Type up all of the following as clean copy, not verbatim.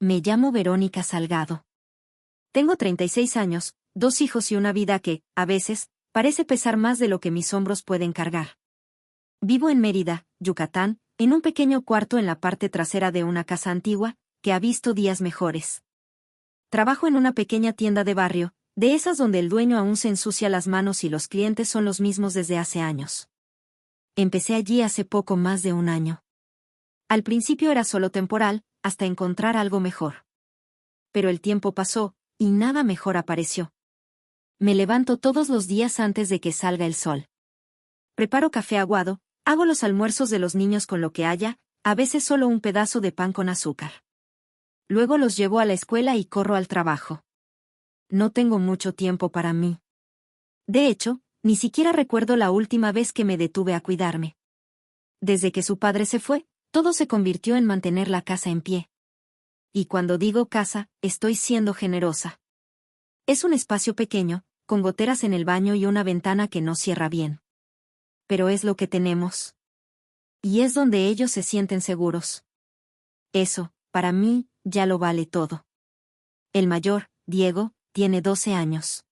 Me llamo Verónica Salgado. Tengo 36 años, 2 hijos y una vida que, a veces, parece pesar más de lo que mis hombros pueden cargar. Vivo en Mérida, Yucatán, en un pequeño cuarto en la parte trasera de una casa antigua, que ha visto días mejores. Trabajo en una pequeña tienda de barrio, de esas donde el dueño aún se ensucia las manos y los clientes son los mismos desde hace años. Empecé allí hace poco más de un año. Al principio era solo temporal, hasta encontrar algo mejor. Pero el tiempo pasó, y nada mejor apareció. Me levanto todos los días antes de que salga el sol. Preparo café aguado, hago los almuerzos de los niños con lo que haya, a veces solo un pedazo de pan con azúcar. Luego los llevo a la escuela y corro al trabajo. No tengo mucho tiempo para mí. De hecho, ni siquiera recuerdo la última vez que me detuve a cuidarme. Desde que su padre se fue, todo se convirtió en mantener la casa en pie. Y cuando digo casa, estoy siendo generosa. Es un espacio pequeño, con goteras en el baño y una ventana que no cierra bien. Pero es lo que tenemos. Y es donde ellos se sienten seguros. Eso, para mí, ya lo vale todo. El mayor, Diego, tiene 12 años.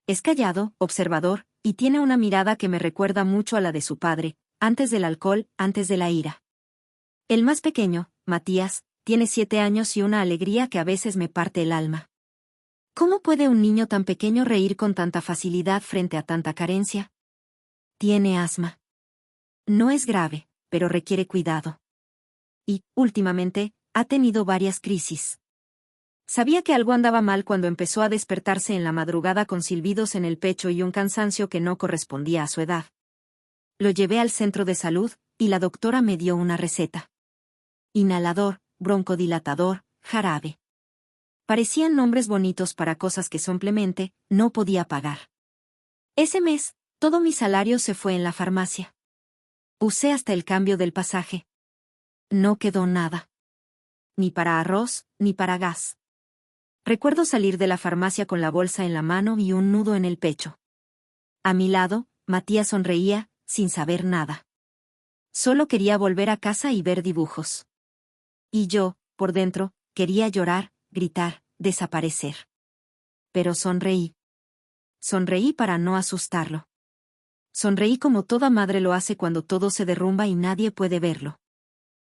Es callado, observador, y tiene una mirada que me recuerda mucho a la de su padre, antes del alcohol, antes de la ira. El más pequeño, Matías, tiene 7 años y una alegría que a veces me parte el alma. ¿Cómo puede un niño tan pequeño reír con tanta facilidad frente a tanta carencia? Tiene asma. No es grave, pero requiere cuidado. Y, últimamente, ha tenido varias crisis. Sabía que algo andaba mal cuando empezó a despertarse en la madrugada con silbidos en el pecho y un cansancio que no correspondía a su edad. Lo llevé al centro de salud, y la doctora me dio una receta. Inhalador, broncodilatador, jarabe. Parecían nombres bonitos para cosas que simplemente no podía pagar. Ese mes, todo mi salario se fue en la farmacia. Usé hasta el cambio del pasaje. No quedó nada. Ni para arroz, ni para gas. Recuerdo salir de la farmacia con la bolsa en la mano y un nudo en el pecho. A mi lado, Matías sonreía, sin saber nada. Solo quería volver a casa y ver dibujos. Y yo, por dentro, quería llorar, gritar, desaparecer. Pero sonreí. Sonreí para no asustarlo. Sonreí como toda madre lo hace cuando todo se derrumba y nadie puede verlo.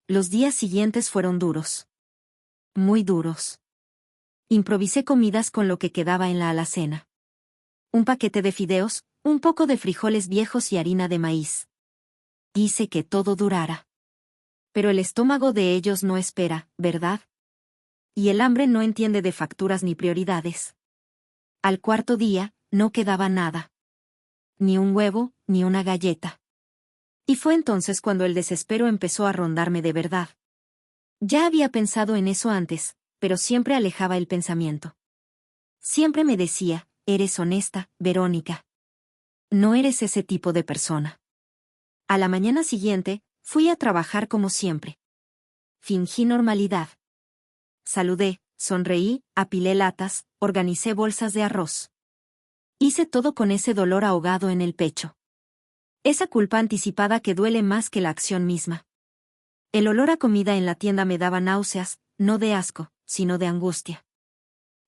Los días siguientes fueron duros. Muy duros. Improvisé comidas con lo que quedaba en la alacena. Un paquete de fideos, un poco de frijoles viejos y harina de maíz. Hice que todo durara. Pero el estómago de ellos no espera, ¿verdad? Y el hambre no entiende de facturas ni prioridades. Al cuarto día, no quedaba nada. Ni un huevo, ni una galleta. Y fue entonces cuando el desespero empezó a rondarme de verdad. Ya había pensado en eso antes, pero siempre alejaba el pensamiento. Siempre me decía, eres honesta, Verónica. No eres ese tipo de persona. A la mañana siguiente, fui a trabajar como siempre. Fingí normalidad. Saludé, sonreí, apilé latas, organicé bolsas de arroz. Hice todo con ese dolor ahogado en el pecho. Esa culpa anticipada que duele más que la acción misma. El olor a comida en la tienda me daba náuseas, no de asco, sino de angustia.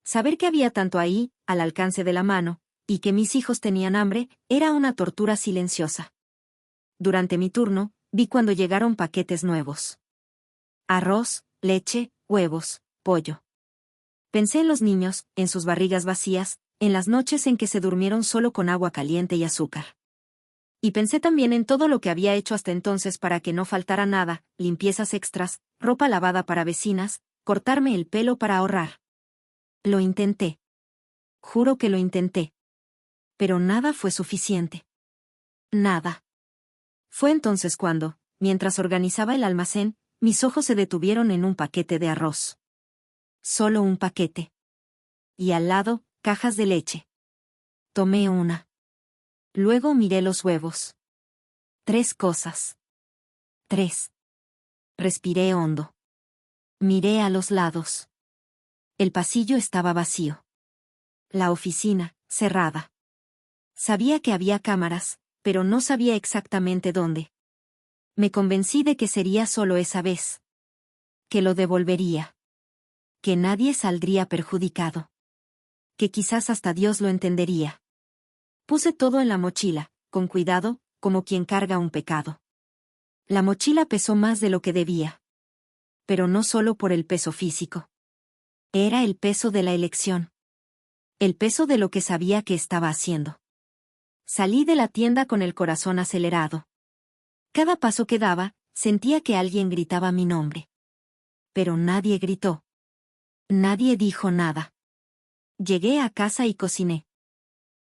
Saber que había tanto ahí, al alcance de la mano, y que mis hijos tenían hambre, era una tortura silenciosa. Durante mi turno, vi cuando llegaron paquetes nuevos. Arroz, leche, huevos, pollo. Pensé en los niños, en sus barrigas vacías, en las noches en que se durmieron solo con agua caliente y azúcar. Y pensé también en todo lo que había hecho hasta entonces para que no faltara nada, limpiezas extras, ropa lavada para vecinas, cortarme el pelo para ahorrar. Lo intenté. Juro que lo intenté. Pero nada fue suficiente. Nada. Fue entonces cuando, mientras organizaba el almacén, mis ojos se detuvieron en un paquete de arroz. Solo un paquete. Y al lado, cajas de leche. Tomé una. Luego miré los huevos. 3 cosas. 3. Respiré hondo. Miré a los lados. El pasillo estaba vacío. La oficina, cerrada. Sabía que había cámaras, pero no sabía exactamente dónde. Me convencí de que sería solo esa vez. Que lo devolvería. que nadie saldría perjudicado. Que quizás hasta Dios lo entendería. Puse todo en la mochila, con cuidado, como quien carga un pecado. La mochila pesó más de lo que debía. Pero no solo por el peso físico. Era el peso de la elección. El peso de lo que sabía que estaba haciendo. Salí de la tienda con el corazón acelerado. Cada paso que daba, sentía que alguien gritaba mi nombre. Pero nadie gritó. Nadie dijo nada. Llegué a casa y cociné.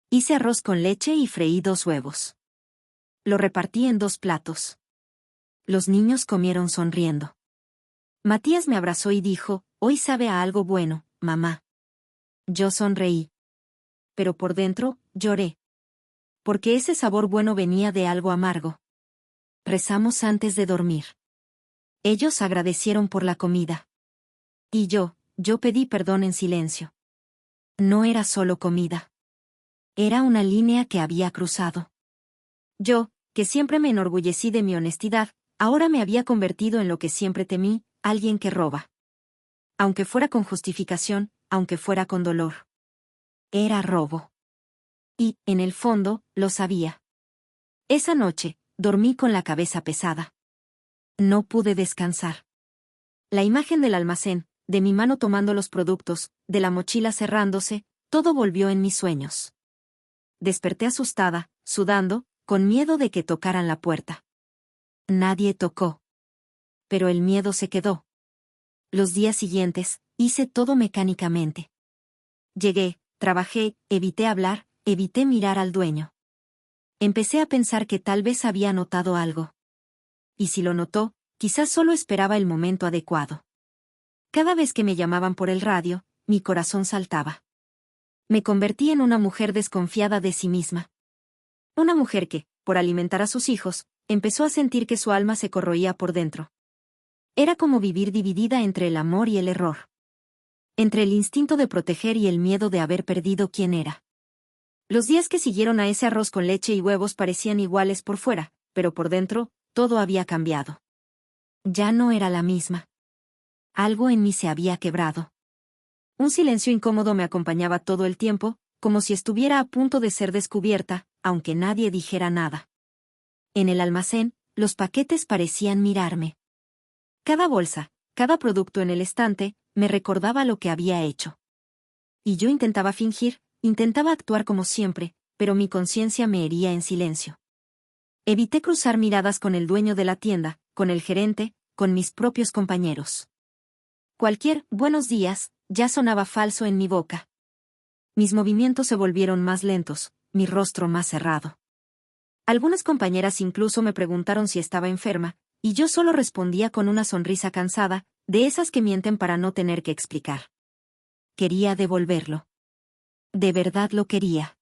Hice arroz con leche y freí 2 huevos. Lo repartí en 2 platos. Los niños comieron sonriendo. Matías me abrazó y dijo, hoy sabe a algo bueno, mamá. Yo sonreí. Pero por dentro, lloré. Porque ese sabor bueno venía de algo amargo. Rezamos antes de dormir. Ellos agradecieron por la comida. Y yo pedí perdón en silencio. No era solo comida. Era una línea que había cruzado. Yo, que siempre me enorgullecí de mi honestidad, ahora me había convertido en lo que siempre temí, alguien que roba. Aunque fuera con justificación, aunque fuera con dolor. Era robo. Y, en el fondo, lo sabía. Esa noche, dormí con la cabeza pesada. No pude descansar. La imagen del almacén, de mi mano tomando los productos, de la mochila cerrándose, todo volvió en mis sueños. Desperté asustada, sudando, con miedo de que tocaran la puerta. Nadie tocó. Pero el miedo se quedó. Los días siguientes, hice todo mecánicamente. Llegué, trabajé, evité hablar, evité mirar al dueño. Empecé a pensar que tal vez había notado algo. Y si lo notó, quizás solo esperaba el momento adecuado. Cada vez que me llamaban por el radio, mi corazón saltaba. Me convertí en una mujer desconfiada de sí misma. Una mujer que, por alimentar a sus hijos, empezó a sentir que su alma se corroía por dentro. Era como vivir dividida entre el amor y el error. Entre el instinto de proteger y el miedo de haber perdido quién era. Los días que siguieron a ese arroz con leche y huevos parecían iguales por fuera, pero por dentro, todo había cambiado. Ya no era la misma. Algo en mí se había quebrado. Un silencio incómodo me acompañaba todo el tiempo, como si estuviera a punto de ser descubierta, aunque nadie dijera nada. En el almacén, los paquetes parecían mirarme. Cada bolsa, cada producto en el estante, me recordaba lo que había hecho. Y yo intentaba fingir, intentaba actuar como siempre, pero mi conciencia me hería en silencio. Evité cruzar miradas con el dueño de la tienda, con el gerente, con mis propios compañeros. Cualquier buenos días ya sonaba falso en mi boca. Mis movimientos se volvieron más lentos, mi rostro más cerrado. Algunas compañeras incluso me preguntaron si estaba enferma, y yo solo respondía con una sonrisa cansada, de esas que mienten para no tener que explicar. Quería devolverlo. De verdad lo quería.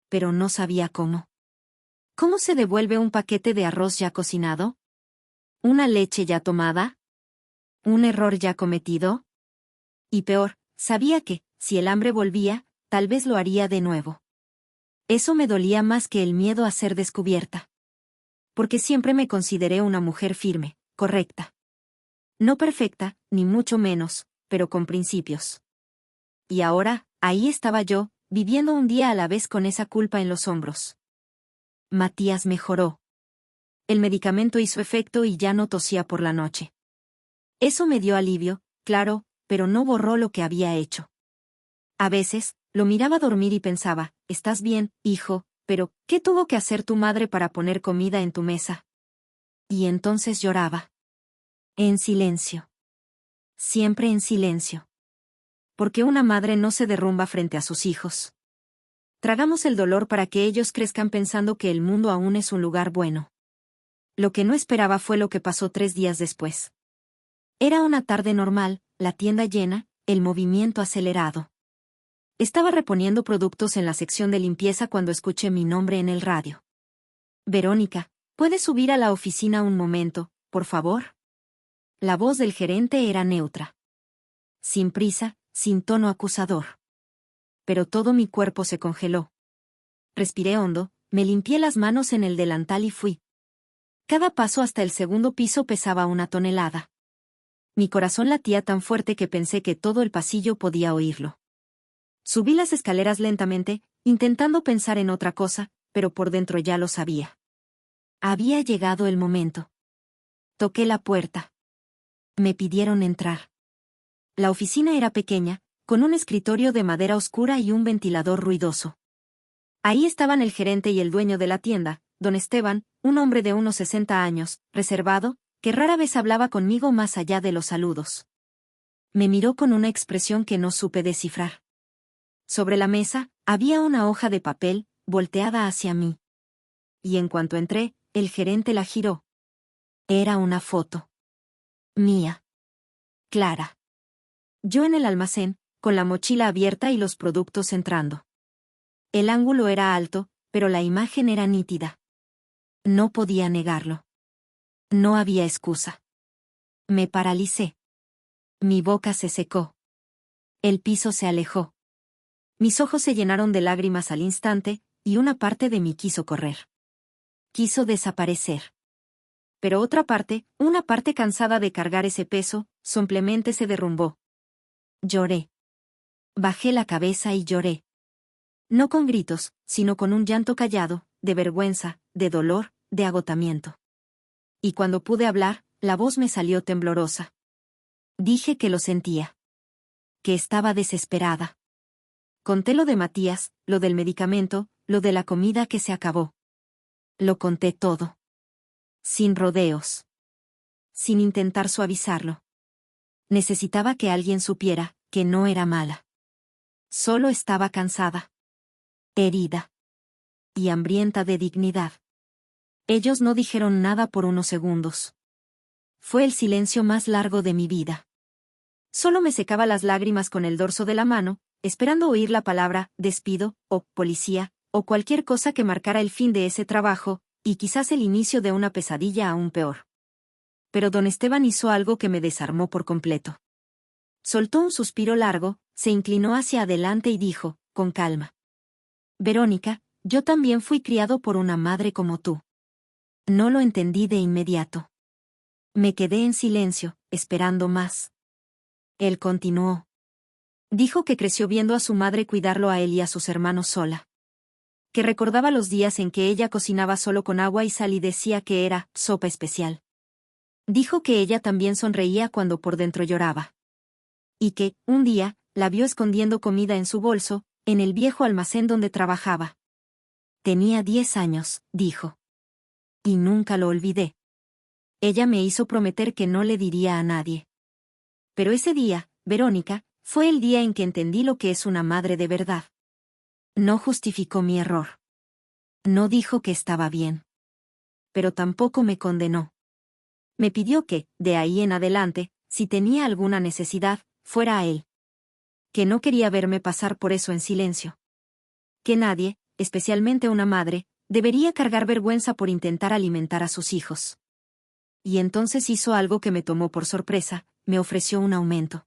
Pero no sabía cómo. ¿Cómo se devuelve un paquete de arroz ya cocinado? ¿Una leche ya tomada? ¿Un error ya cometido? Y peor, sabía que, si el hambre volvía, tal vez lo haría de nuevo. Eso me dolía más que el miedo a ser descubierta. Porque siempre me consideré una mujer firme, correcta. No perfecta, ni mucho menos, pero con principios. Y ahora, ahí estaba yo, viviendo un día a la vez con esa culpa en los hombros. Matías mejoró. El medicamento hizo efecto y ya no tosía por la noche. Eso me dio alivio, claro, pero no borró lo que había hecho. A veces, lo miraba dormir y pensaba, ¿estás bien, hijo? Pero, ¿qué tuvo que hacer tu madre para poner comida en tu mesa? Y entonces lloraba. En silencio. Siempre en silencio. Porque una madre no se derrumba frente a sus hijos. Tragamos el dolor para que ellos crezcan pensando que el mundo aún es un lugar bueno. Lo que no esperaba fue lo que pasó 3 días después. Era una tarde normal, la tienda llena, el movimiento acelerado. Estaba reponiendo productos en la sección de limpieza cuando escuché mi nombre en el radio. Verónica, ¿puedes subir a la oficina un momento, por favor? La voz del gerente era neutra. Sin prisa, sin tono acusador. Pero todo mi cuerpo se congeló. Respiré hondo, me limpié las manos en el delantal y fui. Cada paso hasta el segundo piso pesaba 1 tonelada. Mi corazón latía tan fuerte que pensé que todo el pasillo podía oírlo. Subí las escaleras lentamente, intentando pensar en otra cosa, pero por dentro ya lo sabía. Había llegado el momento. Toqué la puerta. Me pidieron entrar. La oficina era pequeña, con un escritorio de madera oscura y un ventilador ruidoso. Ahí estaban el gerente y el dueño de la tienda, don Esteban, un hombre de unos 60 años, reservado, que rara vez hablaba conmigo más allá de los saludos. Me miró con una expresión que no supe descifrar. Sobre la mesa, había una hoja de papel, volteada hacia mí. Y en cuanto entré, el gerente la giró. Era una foto. Mía. Clara. Yo en el almacén, con la mochila abierta y los productos entrando. El ángulo era alto, pero la imagen era nítida. No podía negarlo. No había excusa. Me paralicé. Mi boca se secó. El piso se alejó. Mis ojos se llenaron de lágrimas al instante, y una parte de mí quiso correr. Quiso desaparecer. Pero otra parte, una parte cansada de cargar ese peso, simplemente se derrumbó. Lloré. Bajé la cabeza y lloré. No con gritos, sino con un llanto callado, de vergüenza, de dolor, de agotamiento. Y cuando pude hablar, la voz me salió temblorosa. Dije que lo sentía. Que estaba desesperada. Conté lo de Matías, lo del medicamento, lo de la comida que se acabó. Lo conté todo. Sin rodeos. Sin intentar suavizarlo. Necesitaba que alguien supiera que no era mala. Solo estaba cansada. Herida. Y hambrienta de dignidad. Ellos no dijeron nada por unos segundos. Fue el silencio más largo de mi vida. Solo me secaba las lágrimas con el dorso de la mano, esperando oír la palabra despido, o policía, o cualquier cosa que marcara el fin de ese trabajo, y quizás el inicio de una pesadilla aún peor. Pero don Esteban hizo algo que me desarmó por completo. Soltó un suspiro largo, se inclinó hacia adelante y dijo, con calma: Verónica, yo también fui criado por una madre como tú. No lo entendí de inmediato. Me quedé en silencio, esperando más. Él continuó. Dijo que creció viendo a su madre cuidarlo a él y a sus hermanos sola. Que recordaba los días en que ella cocinaba solo con agua y sal y decía que era sopa especial. Dijo que ella también sonreía cuando por dentro lloraba. Y que, un día, la vio escondiendo comida en su bolso, en el viejo almacén donde trabajaba. Tenía 10 años, dijo. Y nunca lo olvidé. Ella me hizo prometer que no le diría a nadie. Pero ese día, Verónica, fue el día en que entendí lo que es una madre de verdad. No justificó mi error. No dijo que estaba bien. Pero tampoco me condenó. Me pidió que, de ahí en adelante, si tenía alguna necesidad, fuera a él. Que no quería verme pasar por eso en silencio. Que nadie, especialmente una madre, debería cargar vergüenza por intentar alimentar a sus hijos. Y entonces hizo algo que me tomó por sorpresa, me ofreció un aumento.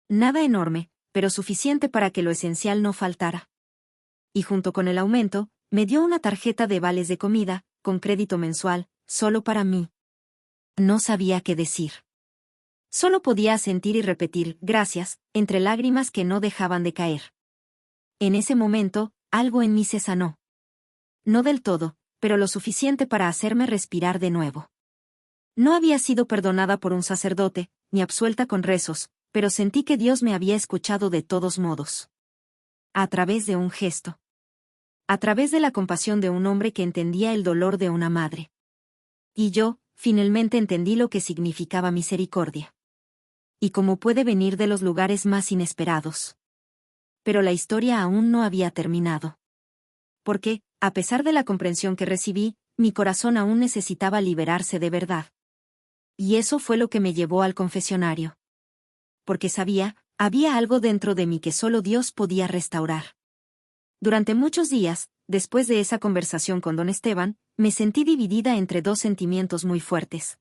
Nada enorme, pero suficiente para que lo esencial no faltara. Y junto con el aumento, me dio una tarjeta de vales de comida, con crédito mensual, solo para mí. No sabía qué decir. Solo podía asentir y repetir gracias, entre lágrimas que no dejaban de caer. En ese momento, algo en mí se sanó. No del todo, pero lo suficiente para hacerme respirar de nuevo. No había sido perdonada por un sacerdote, ni absuelta con rezos, pero sentí que Dios me había escuchado de todos modos. A través de un gesto. A través de la compasión de un hombre que entendía el dolor de una madre. Y yo, finalmente entendí lo que significaba misericordia. Y cómo puede venir de los lugares más inesperados. Pero la historia aún no había terminado. Porque, a pesar de la comprensión que recibí, mi corazón aún necesitaba liberarse de verdad. Y eso fue lo que me llevó al confesionario. Porque sabía, había algo dentro de mí que solo Dios podía restaurar. Durante muchos días, después de esa conversación con don Esteban, me sentí dividida entre dos sentimientos muy fuertes.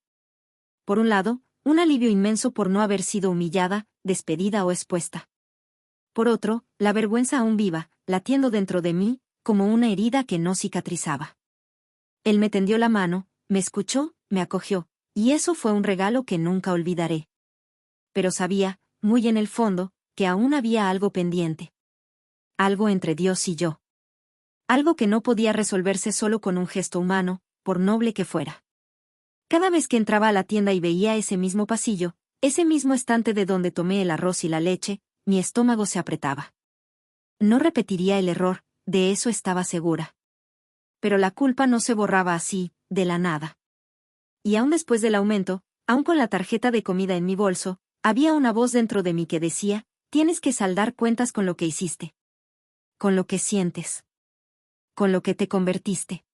Por un lado, un alivio inmenso por no haber sido humillada, despedida o expuesta. Por otro, la vergüenza aún viva, latiendo dentro de mí, como una herida que no cicatrizaba. Él me tendió la mano, me escuchó, me acogió, y eso fue un regalo que nunca olvidaré. pero sabía, muy en el fondo, que aún había algo pendiente. Algo entre Dios y yo. Algo que no podía resolverse solo con un gesto humano, por noble que fuera. Cada vez que entraba a la tienda y veía ese mismo pasillo, ese mismo estante de donde tomé el arroz y la leche, mi estómago se apretaba. No repetiría el error, de eso estaba segura. Pero la culpa no se borraba así, de la nada. Y aún después del aumento, aún con la tarjeta de comida en mi bolso, había una voz dentro de mí que decía, tienes que saldar cuentas con lo que hiciste. Con lo que sientes. Con lo que te convertiste.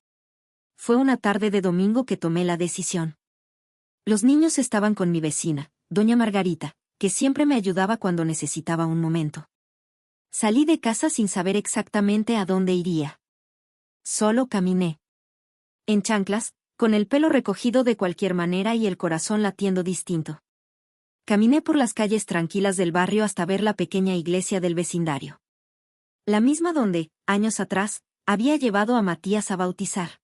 Fue una tarde de domingo que tomé la decisión. Los niños estaban con mi vecina, doña Margarita, que siempre me ayudaba cuando necesitaba un momento. Salí de casa sin saber exactamente a dónde iría. Solo caminé. En chanclas, con el pelo recogido de cualquier manera y el corazón latiendo distinto. Caminé por las calles tranquilas del barrio hasta ver la pequeña iglesia del vecindario. La misma donde, años atrás, había llevado a Matías a bautizar.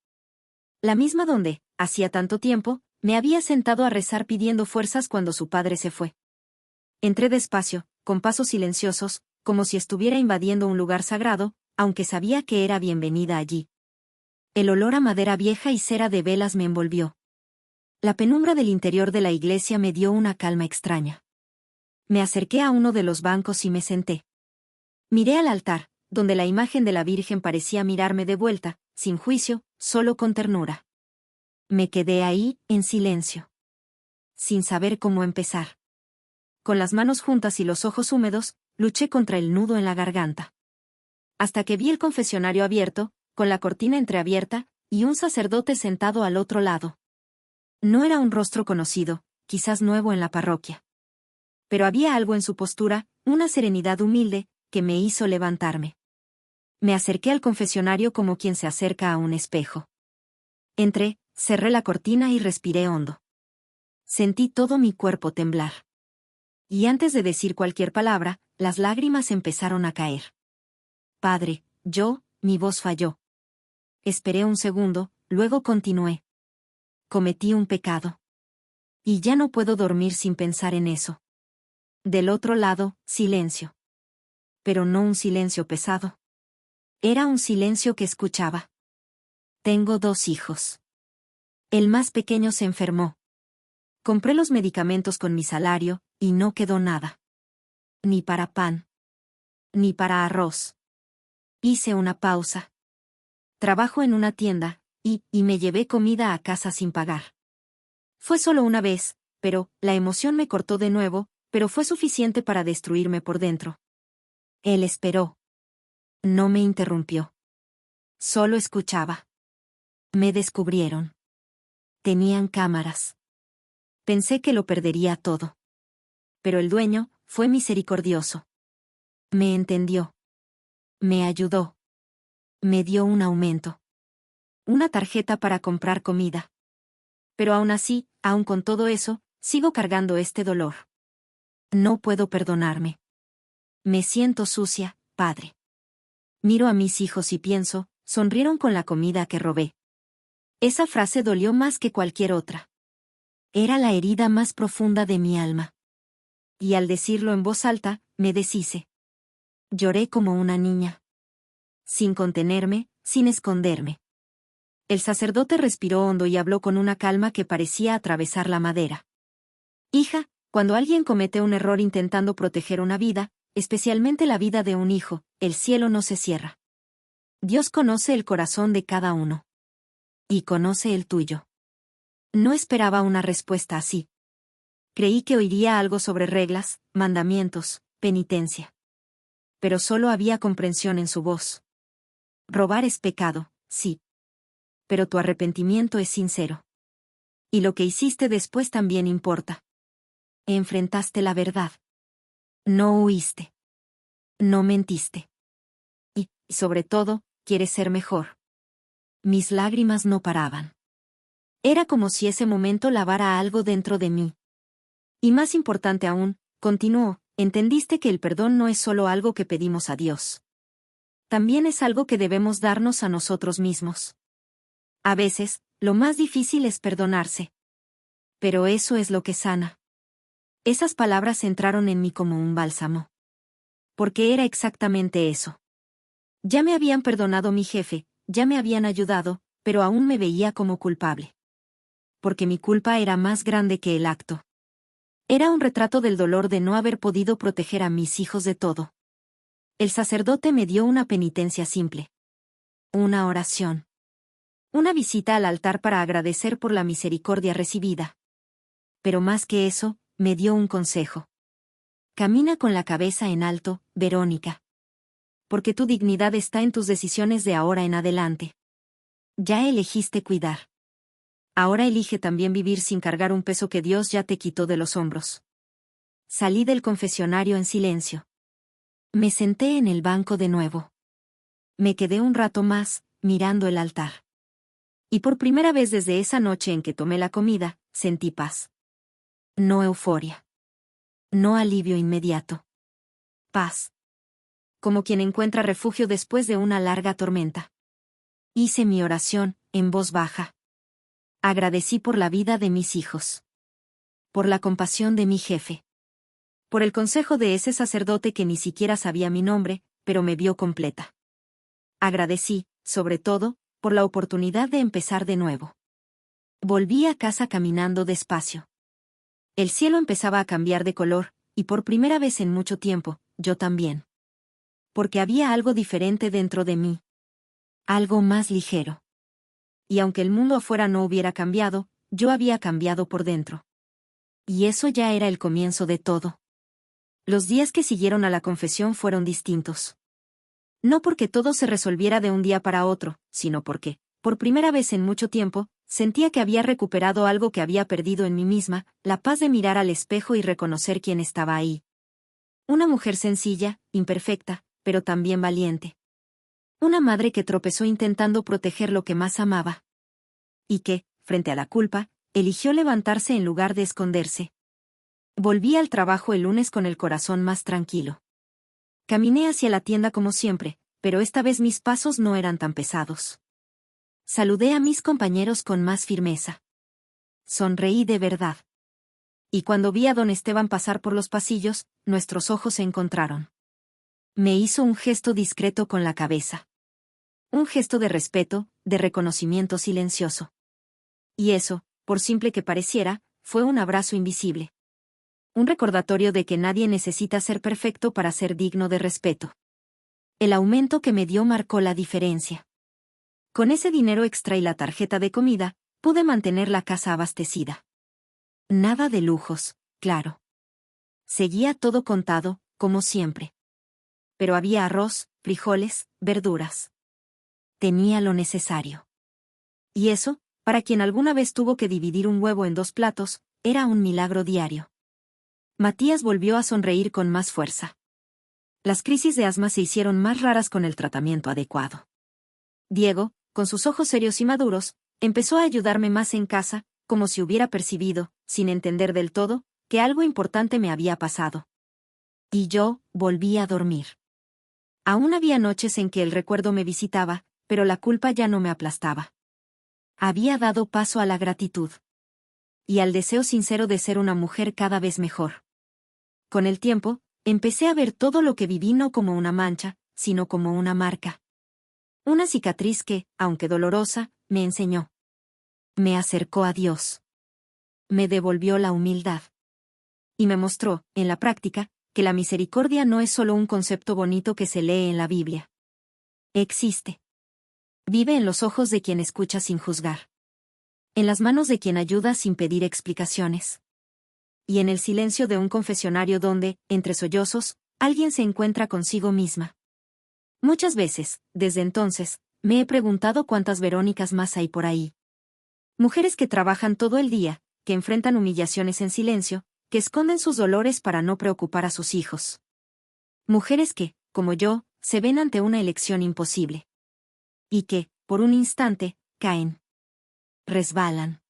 La misma donde, hacía tanto tiempo, me había sentado a rezar pidiendo fuerzas cuando su padre se fue. Entré despacio, con pasos silenciosos, como si estuviera invadiendo un lugar sagrado, aunque sabía que era bienvenida allí. El olor a madera vieja y cera de velas me envolvió. La penumbra del interior de la iglesia me dio una calma extraña. Me acerqué a uno de los bancos y me senté. Miré al altar, donde la imagen de la Virgen parecía mirarme de vuelta, sin juicio, solo con ternura. Me quedé ahí, en silencio. Sin saber cómo empezar. Con las manos juntas y los ojos húmedos, luché contra el nudo en la garganta. Hasta que vi el confesionario abierto, con la cortina entreabierta, y un sacerdote sentado al otro lado. No era un rostro conocido, quizás nuevo en la parroquia. Pero había algo en su postura, una serenidad humilde, que me hizo levantarme. Me acerqué al confesionario como quien se acerca a un espejo. Entré, cerré la cortina y respiré hondo. Sentí todo mi cuerpo temblar. Y antes de decir cualquier palabra, las lágrimas empezaron a caer. Padre, mi voz falló. Esperé un segundo, luego continué. Cometí un pecado. Y ya no puedo dormir sin pensar en eso. Del otro lado, silencio. Pero no un silencio pesado. Era un silencio que escuchaba. Tengo 2 hijos. El más pequeño se enfermó. Compré los medicamentos con mi salario, y no quedó nada. Ni para pan. Ni para arroz. Hice una pausa. Trabajo en una tienda, y me llevé comida a casa sin pagar. Fue solo una vez, pero la emoción me cortó de nuevo, pero fue suficiente para destruirme por dentro. Él esperó. No me interrumpió. Solo escuchaba. Me descubrieron. Tenían cámaras. Pensé que lo perdería todo. Pero el dueño fue misericordioso. Me entendió. Me ayudó. Me dio un aumento. Una tarjeta para comprar comida. Pero aún así, aún con todo eso, sigo cargando este dolor. No puedo perdonarme. Me siento sucia, padre. Miro a mis hijos y pienso, sonrieron con la comida que robé. Esa frase dolió más que cualquier otra. Era la herida más profunda de mi alma. Y al decirlo en voz alta, me deshice. Lloré como una niña. Sin contenerme, sin esconderme. El sacerdote respiró hondo y habló con una calma que parecía atravesar la madera. Hija, cuando alguien comete un error intentando proteger una vida, especialmente la vida de un hijo, el cielo no se cierra. Dios conoce el corazón de cada uno. Y conoce el tuyo. No esperaba una respuesta así. Creí que oiría algo sobre reglas, mandamientos, penitencia. Pero solo había comprensión en su voz. Robar es pecado, sí. Pero tu arrepentimiento es sincero. Y lo que hiciste después también importa. Enfrentaste la verdad. No huiste. No mentiste. Y, sobre todo, quieres ser mejor. Mis lágrimas no paraban. Era como si ese momento lavara algo dentro de mí. Y más importante aún, continuó, entendiste que el perdón no es solo algo que pedimos a Dios. También es algo que debemos darnos a nosotros mismos. A veces, lo más difícil es perdonarse. Pero eso es lo que sana. Esas palabras entraron en mí como un bálsamo. Porque era exactamente eso. Ya me habían perdonado mi jefe, ya me habían ayudado, pero aún me veía como culpable. Porque mi culpa era más grande que el acto. Era un retrato del dolor de no haber podido proteger a mis hijos de todo. El sacerdote me dio una penitencia simple. Una oración. Una visita al altar para agradecer por la misericordia recibida. Pero más que eso, me dio un consejo. Camina con la cabeza en alto, Verónica. Porque tu dignidad está en tus decisiones de ahora en adelante. Ya elegiste cuidar. Ahora elige también vivir sin cargar un peso que Dios ya te quitó de los hombros. Salí del confesionario en silencio. Me senté en el banco de nuevo. Me quedé un rato más, mirando el altar. Y por primera vez desde esa noche en que tomé la comida, sentí paz. No euforia. No alivio inmediato. Paz. Como quien encuentra refugio después de una larga tormenta. Hice mi oración, en voz baja. Agradecí por la vida de mis hijos. Por la compasión de mi jefe. Por el consejo de ese sacerdote que ni siquiera sabía mi nombre, pero me vio completa. Agradecí, sobre todo, por la oportunidad de empezar de nuevo. Volví a casa caminando despacio. El cielo empezaba a cambiar de color, y por primera vez en mucho tiempo, yo también. Porque había algo diferente dentro de mí. Algo más ligero. Y aunque el mundo afuera no hubiera cambiado, yo había cambiado por dentro. Y eso ya era el comienzo de todo. Los días que siguieron a la confesión fueron distintos. No porque todo se resolviera de un día para otro, sino porque, por primera vez en mucho tiempo, sentía que había recuperado algo que había perdido en mí misma, la paz de mirar al espejo y reconocer quién estaba ahí. Una mujer sencilla, imperfecta, pero también valiente. Una madre que tropezó intentando proteger lo que más amaba. Y que, frente a la culpa, eligió levantarse en lugar de esconderse. Volví al trabajo el lunes con el corazón más tranquilo. Caminé hacia la tienda como siempre, pero esta vez mis pasos no eran tan pesados. Saludé a mis compañeros con más firmeza. Sonreí de verdad. Y cuando vi a don Esteban pasar por los pasillos, nuestros ojos se encontraron. Me hizo un gesto discreto con la cabeza. Un gesto de respeto, de reconocimiento silencioso. Y eso, por simple que pareciera, fue un abrazo invisible. Un recordatorio de que nadie necesita ser perfecto para ser digno de respeto. El aumento que me dio marcó la diferencia. Con ese dinero extra y la tarjeta de comida, pude mantener la casa abastecida. Nada de lujos, claro. Seguía todo contado, como siempre. Pero había arroz, frijoles, verduras. Tenía lo necesario. Y eso, para quien alguna vez tuvo que dividir un huevo en 2 platos, era un milagro diario. Matías volvió a sonreír con más fuerza. Las crisis de asma se hicieron más raras con el tratamiento adecuado. Diego, con sus ojos serios y maduros, empezó a ayudarme más en casa, como si hubiera percibido, sin entender del todo, que algo importante me había pasado. Y yo, volví a dormir. Aún había noches en que el recuerdo me visitaba, pero la culpa ya no me aplastaba. Había dado paso a la gratitud. Y al deseo sincero de ser una mujer cada vez mejor. Con el tiempo, empecé a ver todo lo que viví no como una mancha, sino como una marca. Una cicatriz que, aunque dolorosa, me enseñó. Me acercó a Dios. Me devolvió la humildad. Y me mostró, en la práctica, que la misericordia no es solo un concepto bonito que se lee en la Biblia. Existe. Vive en los ojos de quien escucha sin juzgar. En las manos de quien ayuda sin pedir explicaciones. Y en el silencio de un confesionario donde, entre sollozos, alguien se encuentra consigo misma. Muchas veces, desde entonces, me he preguntado cuántas Verónicas más hay por ahí. Mujeres que trabajan todo el día, que enfrentan humillaciones en silencio, que esconden sus dolores para no preocupar a sus hijos. Mujeres que, como yo, se ven ante una elección imposible. Y que, por un instante, caen. Resbalan.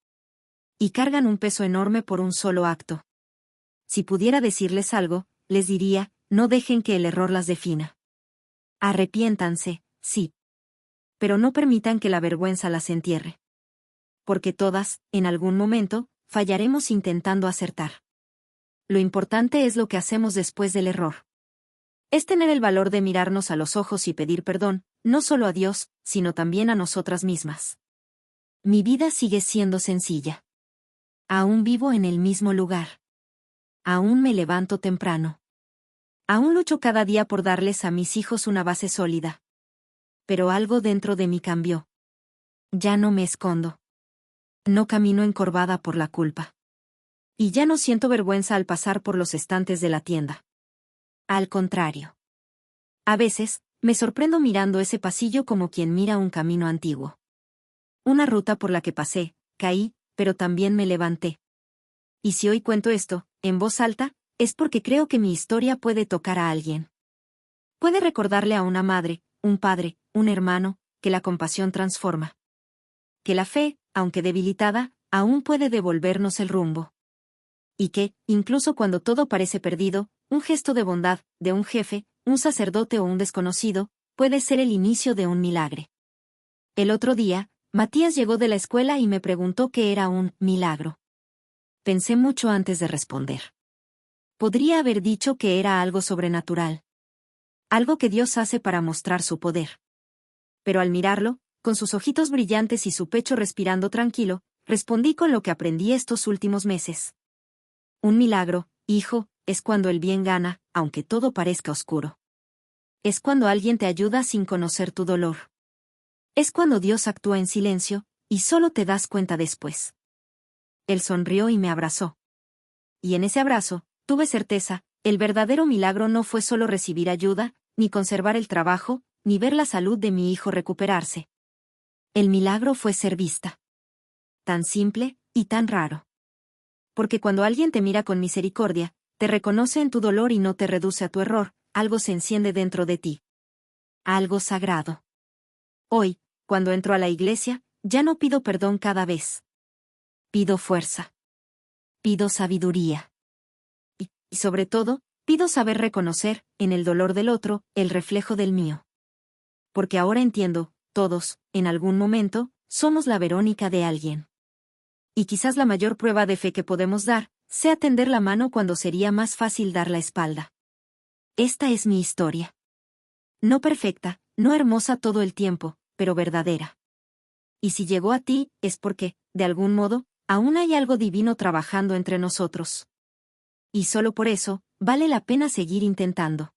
Y cargan un peso enorme por un solo acto. Si pudiera decirles algo, les diría, no dejen que el error las defina. Arrepiéntanse, sí. Pero no permitan que la vergüenza las entierre. Porque todas, en algún momento, fallaremos intentando acertar. Lo importante es lo que hacemos después del error. Es tener el valor de mirarnos a los ojos y pedir perdón, no solo a Dios, sino también a nosotras mismas. Mi vida sigue siendo sencilla. Aún vivo en el mismo lugar. Aún me levanto temprano. Aún lucho cada día por darles a mis hijos una base sólida. Pero algo dentro de mí cambió. Ya no me escondo. No camino encorvada por la culpa. Y ya no siento vergüenza al pasar por los estantes de la tienda. Al contrario. A veces, me sorprendo mirando ese pasillo como quien mira un camino antiguo. Una ruta por la que pasé, caí, pero también me levanté. Y si hoy cuento esto, en voz alta, es porque creo que mi historia puede tocar a alguien. Puede recordarle a una madre, un padre, un hermano, que la compasión transforma. Que la fe, aunque debilitada, aún puede devolvernos el rumbo. Y que, incluso cuando todo parece perdido, un gesto de bondad, de un jefe, un sacerdote o un desconocido, puede ser el inicio de un milagro. El otro día, Matías llegó de la escuela y me preguntó qué era un milagro. Pensé mucho antes de responder. Podría haber dicho que era algo sobrenatural. Algo que Dios hace para mostrar su poder. Pero al mirarlo, con sus ojitos brillantes y su pecho respirando tranquilo, respondí con lo que aprendí estos últimos meses. Un milagro, hijo, es cuando el bien gana, aunque todo parezca oscuro. Es cuando alguien te ayuda sin conocer tu dolor. Es cuando Dios actúa en silencio, y solo te das cuenta después. Él sonrió y me abrazó. Y en ese abrazo, tuve certeza, el verdadero milagro no fue solo recibir ayuda, ni conservar el trabajo, ni ver la salud de mi hijo recuperarse. El milagro fue ser vista. Tan simple, y tan raro. Porque cuando alguien te mira con misericordia, te reconoce en tu dolor y no te reduce a tu error, algo se enciende dentro de ti. Algo sagrado. Hoy, cuando entro a la iglesia, ya no pido perdón cada vez. Pido fuerza. Pido sabiduría. Y sobre todo, pido saber reconocer, en el dolor del otro, el reflejo del mío. Porque ahora entiendo, todos, en algún momento, somos la Verónica de alguien. Y quizás la mayor prueba de fe que podemos dar, sea tender la mano cuando sería más fácil dar la espalda. Esta es mi historia. No perfecta, no hermosa todo el tiempo, pero verdadera. Y si llegó a ti, es porque, de algún modo, aún hay algo divino trabajando entre nosotros. Y solo por eso, vale la pena seguir intentando.